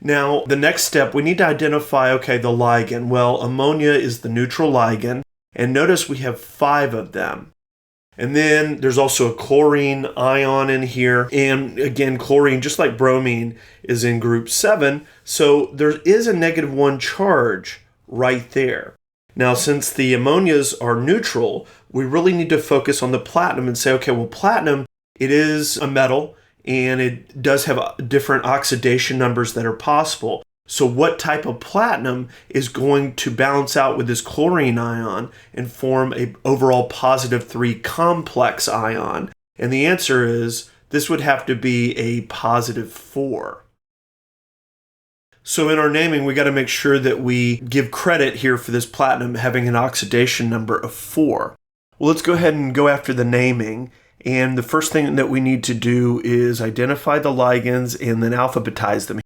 Now, the next step, we need to identify, okay, the ligand. Well, ammonia is the neutral ligand, and notice we have 5 of them. And then there's also a chlorine ion in here. And again, chlorine, just like bromine, is in group 7. So there is a -1 charge right there. Now, since the ammonias are neutral, we really need to focus on the platinum and say, okay, well, platinum, it is a metal and it does have different oxidation numbers that are possible. So what type of platinum is going to balance out with this chlorine ion and form an overall +3 complex ion? And the answer is this would have to be a +4. So in our naming, we got to make sure that we give credit here for this platinum having an oxidation number of 4. Well, let's go ahead and go after the naming. And the first thing that we need to do is identify the ligands and then alphabetize them.